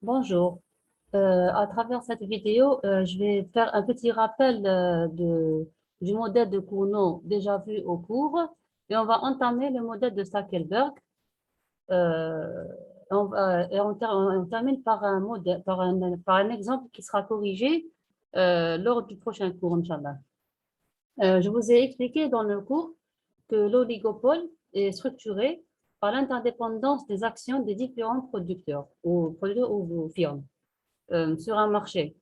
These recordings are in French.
Bonjour. À travers cette vidéo, je vais faire un petit rappel du modèle de Cournot déjà vu au cours et on va entamer le modèle de Stackelberg. Euh, on termine par un modèle, par un exemple qui sera corrigé lors du prochain cours, Inch'Allah. Je vous ai expliqué dans le cours que l'oligopole est structuré par l'interdépendance des actions des différents producteurs ou firmes sur un marché.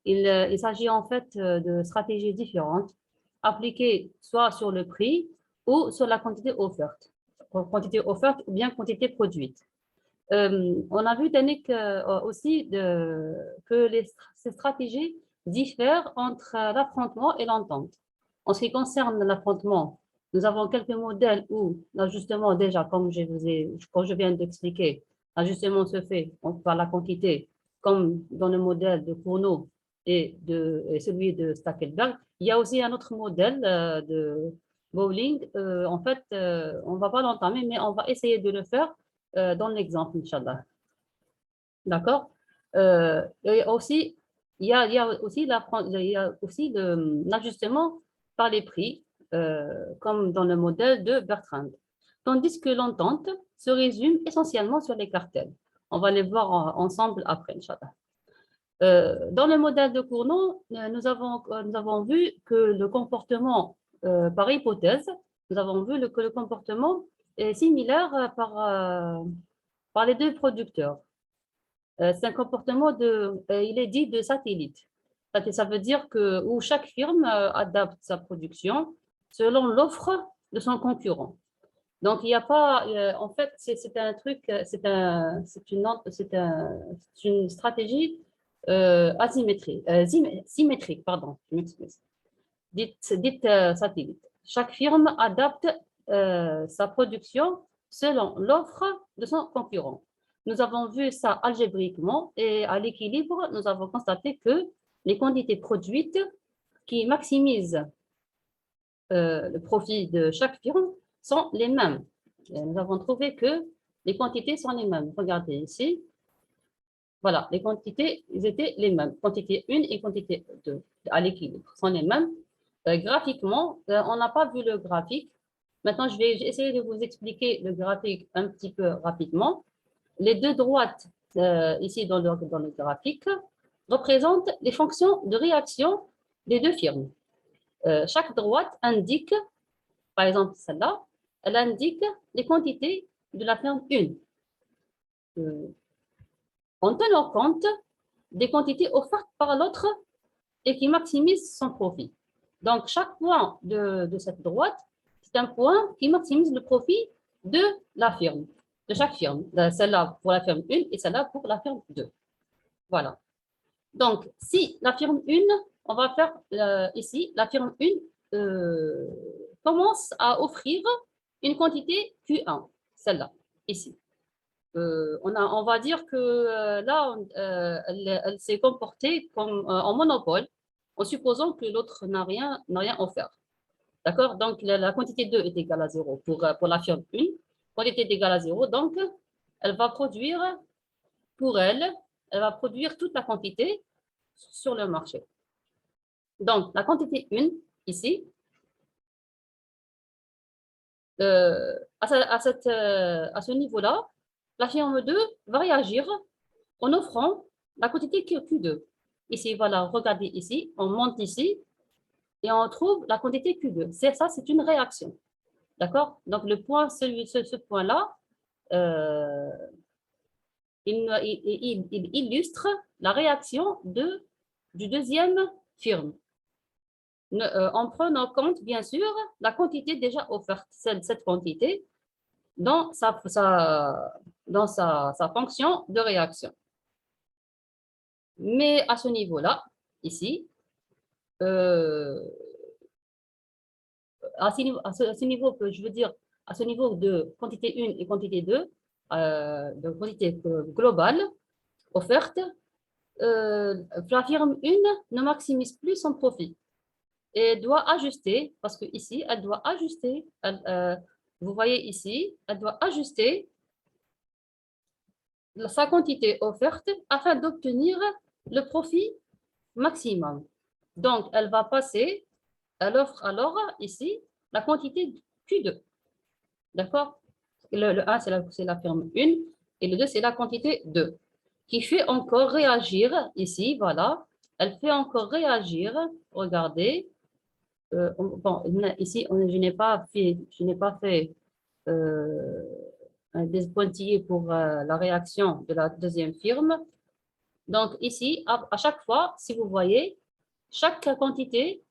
Il s'agit en fait de stratégies différentes appliquées soit sur le prix ou sur la quantité offerte ou bien quantité produite. On a vu, Danick, aussi que ces stratégies diffèrent entre l'affrontement et l'entente. En ce qui concerne l'affrontement, nous avons quelques modèles où l'ajustement, déjà, comme je viens d'expliquer, l'ajustement se fait par la quantité, comme dans le modèle de Cournot et celui de Stackelberg. Il y a aussi un autre modèle de Bowling. En fait, on ne va pas l'entamer, mais on va essayer de le faire dans l'exemple, Inch'Allah. D'accord. Et aussi, il y a aussi l'ajustement par les prix, comme dans le modèle de Bertrand. Tandis que l'entente se résume essentiellement sur les cartels. On va les voir ensemble après, Inch'Allah. Dans le modèle de Cournot, nous avons vu que le comportement, par hypothèse, nous avons vu que le comportement est similaire par les deux producteurs. C'est un comportement il est dit de satellite. Ça veut dire que où chaque firme adapte sa production selon l'offre de son concurrent. Donc, il n'y a pas, en fait, c'est un truc, c'est une stratégie symétrique, pardon, je m'excuse, dite satellite. Chaque firme adapte sa production selon l'offre de son concurrent. Nous avons vu ça algébriquement et à l'équilibre, nous avons constaté que les quantités produites qui maximisent le profit de chaque firme sont les mêmes. Et nous avons trouvé que les quantités sont les mêmes. Regardez ici. Voilà, les quantités, ils étaient les mêmes. Quantité 1 et quantité 2 à l'équilibre sont les mêmes. Graphiquement, on n'a pas vu le graphique. Maintenant, je vais essayer de vous expliquer le graphique un petit peu rapidement. Les deux droites, ici dans le graphique, représentent les fonctions de réaction des deux firmes. Chaque droite indique, par exemple celle-là, elle indique les quantités de la firme 1. En tenant compte des quantités offertes par l'autre et qui maximise son profit. Donc, chaque point de cette droite, c'est un point qui maximise le profit de la firme, de chaque firme. Celle-là pour la firme 1 et celle-là pour la firme 2. Voilà. Donc, si la firme 1, on va faire ici, la firme 1 commence à offrir une quantité Q1, celle-là, ici. On va dire que là, elle s'est comportée comme en monopole, en supposant que l'autre n'a rien offert. D'accord. Donc, la quantité 2 est égale à 0 pour la firme 1. Quantité est égale à 0. Donc, elle va produire, pour elle va produire toute la quantité sur le marché. Donc, la quantité 1, ici, à ce niveau-là, la firme 2 va réagir en offrant la quantité Q2. Ici, voilà, regardez ici, on monte ici et on trouve la quantité Q2. Ça, c'est une réaction. D'accord. Donc, le point, ce point-là, il illustre la réaction du deuxième firme. En prenant compte, bien sûr, la quantité déjà offerte, cette quantité, dans sa fonction de réaction. Mais à ce niveau-là, ici, à ce niveau, je veux dire, à ce niveau de quantité 1 et quantité 2, de quantité globale offerte, la firme 1 ne maximise plus son profit et doit ajuster, parce que ici, elle doit ajuster, vous voyez ici, elle doit ajuster sa quantité offerte afin d'obtenir le profit maximum. Donc, elle va passer, elle offre alors ici la quantité Q2. D'accord? Le 1, c'est la firme 1 et le 2, c'est la quantité 2 qui fait encore réagir ici, voilà. Elle fait encore réagir, regardez. Bon, ici, je n'ai pas fait des pointillés pour la réaction de la deuxième firme. Donc ici, à chaque fois, si vous voyez, chaque quantité,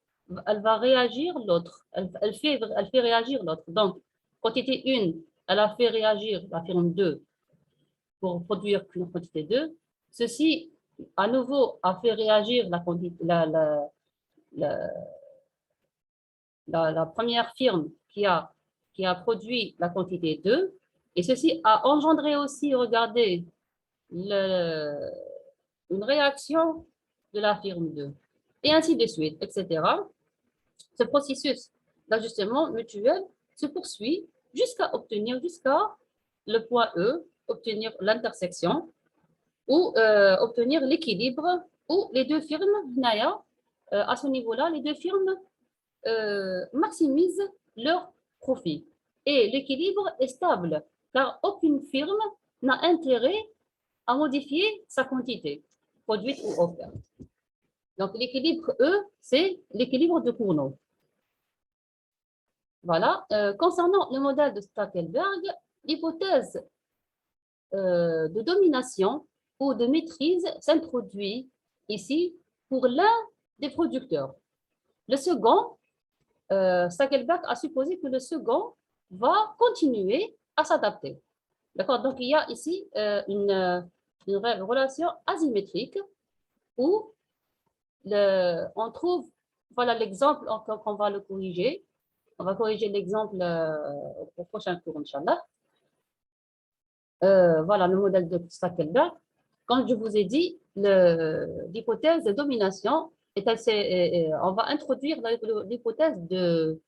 elle va réagir l'autre. Elle fait réagir l'autre. Donc, quantité 1, elle a fait réagir la firme 2 pour produire une quantité 2. Ceci, à nouveau, a fait réagir la première firme qui a produit la quantité 2. Et ceci a engendré aussi, regardez, une réaction de la firme 2. Et ainsi de suite, etc. Ce processus d'ajustement mutuel se poursuit jusqu'à le point E, obtenir l'intersection ou obtenir l'équilibre où les deux firmes, à ce niveau-là, les deux firmes maximisent leur profit. Et l'équilibre est stable, car aucune firme n'a intérêt à modifier sa quantité, produite ou offerte. Donc, l'équilibre E, c'est l'équilibre de Cournot. Voilà. Concernant le modèle de Stackelberg, l'hypothèse de domination ou de maîtrise s'introduit ici pour l'un des producteurs. Le second, Stackelberg a supposé que le second va continuer à s'adapter. D'accord? Donc, il y a ici une relation asymétrique où on trouve, voilà l'exemple, on va le corriger. On va corriger l'exemple au prochain cours, Inch'Allah. Voilà le modèle de Stackelberg. Comme je vous ai dit, l'hypothèse de domination, on va introduire l'hypothèse de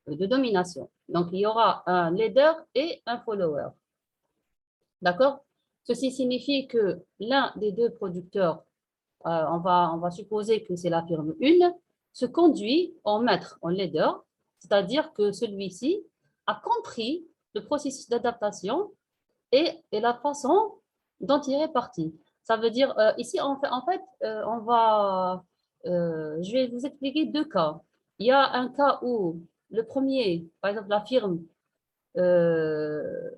domination. Donc, il y aura un leader et un follower. D'accord? Ceci signifie que l'un des deux producteurs, on va supposer que c'est la firme 1, se conduit en maître, en leader, c'est-à-dire que celui-ci a compris le processus d'adaptation et la façon d'en tirer parti. Ça veut dire, ici, je vais vous expliquer deux cas. Il y a un cas où le premier, par exemple, euh,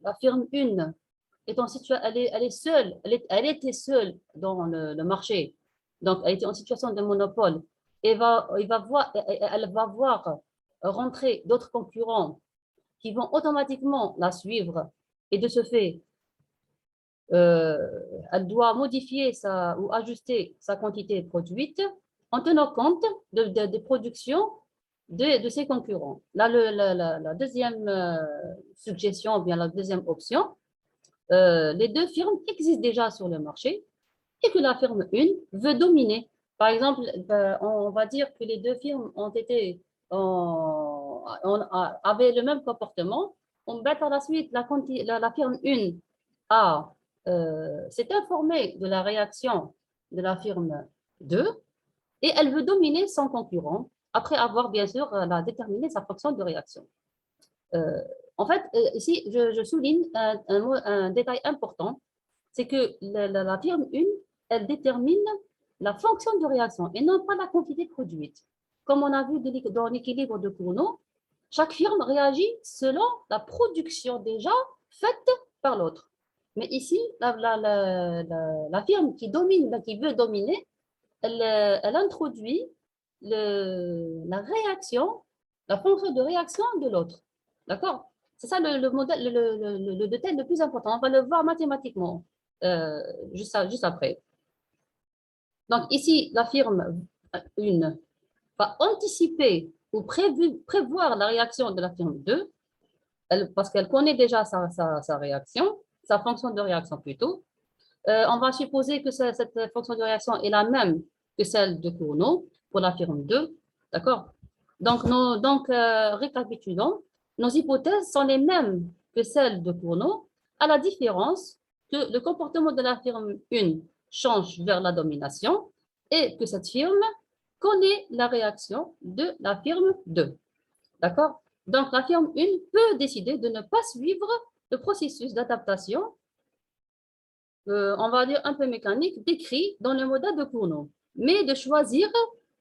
la firme 1 est en situation, elle est seule, elle était seule dans le marché. Donc, elle était en situation de monopole. Elle va voir rentrer d'autres concurrents qui vont automatiquement la suivre. Et de ce fait, elle doit modifier ou ajuster sa quantité produite en tenant compte des productions de ses concurrents. Là, la deuxième suggestion, ou bien la deuxième option, les deux firmes existent déjà sur le marché et que la firme 1 veut dominer. Par exemple, on va dire que les deux firmes avaient le même comportement. Par la suite, la firme 1 s'est informée de la réaction de la firme 2 et elle veut dominer son concurrent après avoir bien sûr déterminé sa fonction de réaction. En fait, ici, je souligne un détail important, c'est que la firme 1, elle détermine la fonction de réaction et non pas la quantité produite. Comme on a vu dans l'équilibre de Cournot, chaque firme réagit selon la production déjà faite par l'autre. Mais ici, la firme qui domine, qui veut dominer, elle introduit la réaction, la fonction de réaction de l'autre. D'accord? C'est ça le modèle, le détail le plus important. On va le voir mathématiquement juste après. Donc ici, la firme 1 va anticiper ou prévoir la réaction de la firme 2 parce qu'elle connaît déjà sa réaction, sa fonction de réaction plutôt. On va supposer que cette fonction de réaction est la même que celle de Cournot pour la firme 2. D'accord? Donc, récapitulons. Nos hypothèses sont les mêmes que celles de Cournot, à la différence que le comportement de la firme 1 change vers la domination et que cette firme connaît la réaction de la firme 2. D'accord? Donc, la firme 1 peut décider de ne pas suivre le processus d'adaptation, on va dire un peu mécanique, décrit dans le modèle de Cournot, mais de choisir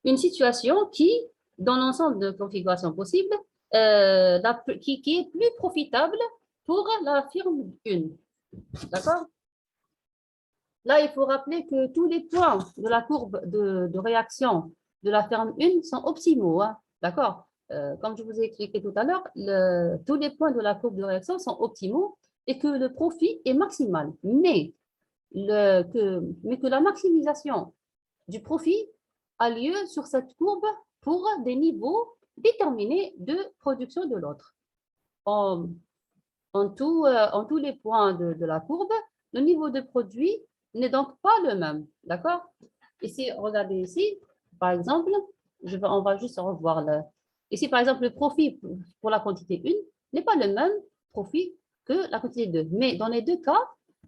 une situation qui, dans l'ensemble de configurations possibles, qui est plus profitable pour la firme 1. D'accord? Là, il faut rappeler que tous les points de la courbe de réaction de la firme 1 sont optimaux. Hein? D'accord? Comme je vous ai expliqué tout à l'heure, tous les points de la courbe de réaction sont optimaux et que le profit est maximal. Mais que la maximisation du profit a lieu sur cette courbe pour des niveaux déterminés de production de l'autre. En tous les points de la courbe, le niveau de produit n'est donc pas le même. D'accord? Ici, regardez ici, par exemple, on va juste revoir ici, par exemple, le profit pour la quantité 1 n'est pas le même profit que la quantité 2. Mais dans les deux cas,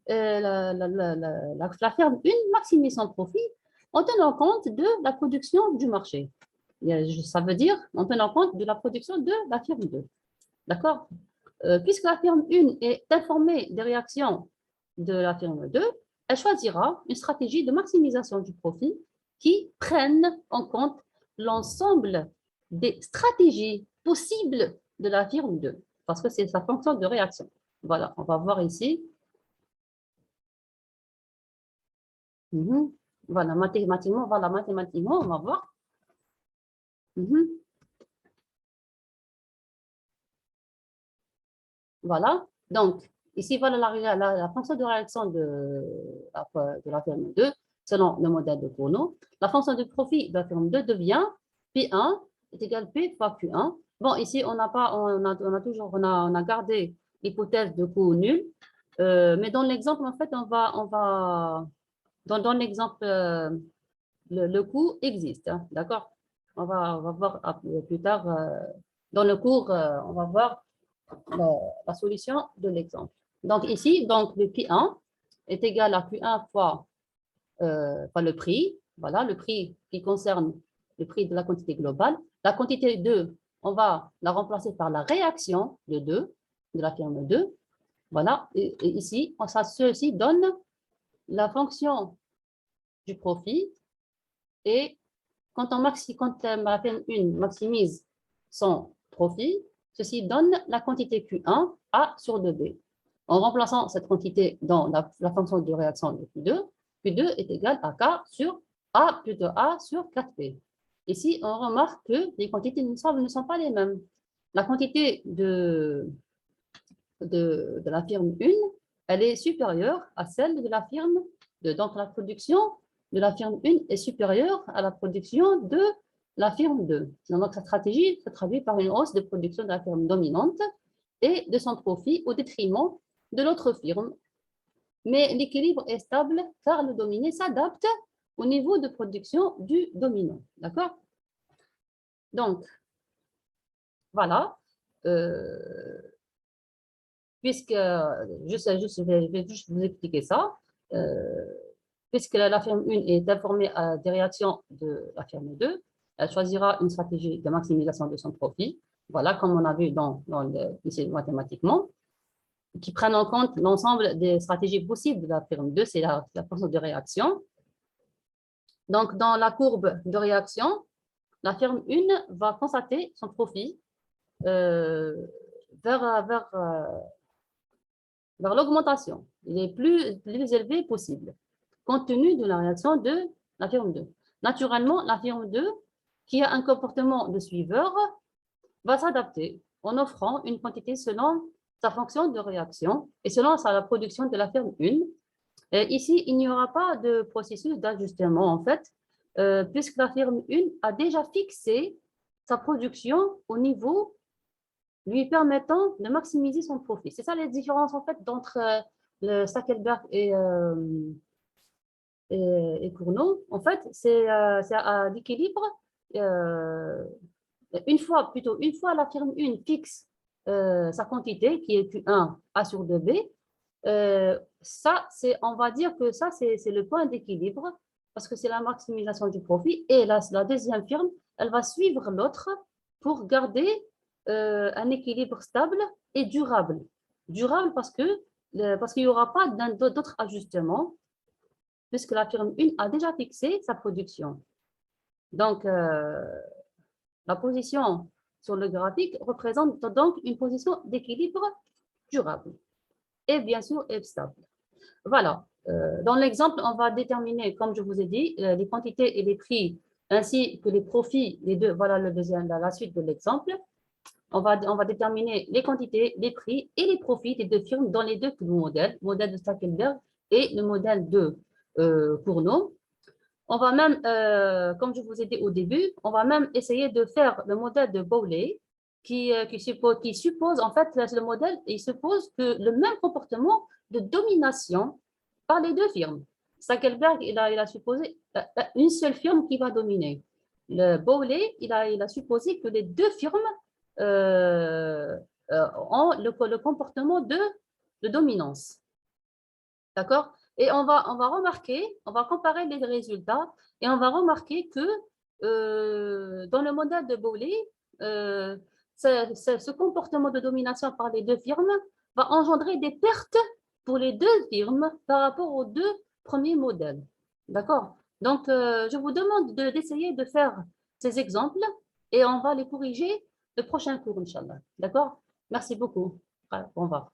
la ferme 1 maximise son profit en tenant compte de la production du marché. Ça veut dire en tenant compte de la production de la firme 2. D'accord? Puisque la firme 1 est informée des réactions de la firme 2, elle choisira une stratégie de maximisation du profit qui prenne en compte l'ensemble des stratégies possibles de la firme 2, parce que c'est sa fonction de réaction. Voilà, on va voir ici. Voilà, mathématiquement, on va voir. Voilà, donc ici, voilà la fonction de réaction de la firme 2 selon le modèle de Cournot. La fonction de profit de la firme 2 devient P1 est égal P fois Q1. Bon, ici, on a gardé l'hypothèse de coût nul, mais dans l'exemple, en fait, dans l'exemple, le coût existe, hein, d'accord? On va voir plus tard, dans le cours, on va voir la solution de l'exemple. Donc ici, donc, le P1 est égal à Q1 fois le prix. Voilà, le prix qui concerne le prix de la quantité globale. La quantité 2, on va la remplacer par la réaction de 2, de la firme 2. Voilà, et ici, ceci donne la fonction du profit. Et quand la firme 1 maximise son profit, ceci donne la quantité Q1 A sur 2B. En remplaçant cette quantité dans la fonction de réaction de Q2, Q2 est égal à K sur A plus de A sur 4P. Ici, on remarque que les quantités ne sont pas les mêmes. La quantité de la firme 1, elle est supérieure à celle de la firme 2. Donc, la production de la firme 1 est supérieure à la production de la firme 2. Donc, cette stratégie se traduit par une hausse de production de la firme dominante et de son profit au détriment de l'autre firme. Mais l'équilibre est stable car le dominé s'adapte au niveau de production du dominant. D'accord? Donc, voilà. Puisque, je vais juste vous expliquer ça, puisque la firme 1 est informée des réactions de la firme 2, elle choisira une stratégie de maximisation de son profit, voilà, comme on a vu ici mathématiquement, qui prennent en compte l'ensemble des stratégies possibles de la firme 2, c'est la fonction de réaction. Donc, dans la courbe de réaction, la firme 1 va constater son profit vers l'augmentation les plus élevés possible, compte tenu de la réaction de la firme 2. Naturellement, la firme 2, qui a un comportement de suiveur, va s'adapter en offrant une quantité selon sa fonction de réaction et selon la production de la firme 1. Et ici, il n'y aura pas de processus d'ajustement, en fait, puisque la firme 1 a déjà fixé sa production au niveau lui permettant de maximiser son profit. C'est ça la différence en fait entre le Stackelberg et Cournot. En fait, c'est à l'équilibre. Une fois la firme 1 fixe sa quantité qui est Q1 A sur 2B, Ça, on va dire que ça, c'est le point d'équilibre parce que c'est la maximisation du profit. Et la deuxième firme, elle va suivre l'autre pour garder un équilibre stable et durable. Durable parce qu'il n'y aura pas d'autres ajustements puisque la firme 1 a déjà fixé sa production. Donc, la position sur le graphique représente donc une position d'équilibre durable et bien sûr stable. Voilà. Dans l'exemple, on va déterminer, comme je vous ai dit, les quantités et les prix ainsi que les profits, les deux. Voilà la suite de l'exemple. On va déterminer les quantités, les prix et les profits des deux firmes dans les deux modèles, modèle de Stackelberg et le modèle de Cournot. On va même, comme je vous ai dit au début, on va même essayer de faire le modèle de Bowley qui suppose, en fait, le modèle, il suppose que le même comportement de domination par les deux firmes. Stackelberg, il a supposé une seule firme qui va dominer. Le Bowley, il a supposé que les deux firmes ont le comportement de dominance. D'accord? Et on va remarquer, on va comparer les résultats et on va remarquer que dans le modèle de Bowley, ce comportement de domination par les deux firmes va engendrer des pertes pour les deux firmes par rapport aux deux premiers modèles. D'accord? Donc, je vous demande d'essayer de faire ces exemples et on va les corriger le prochain cours, Inch'Allah. D'accord? Merci beaucoup. Au revoir.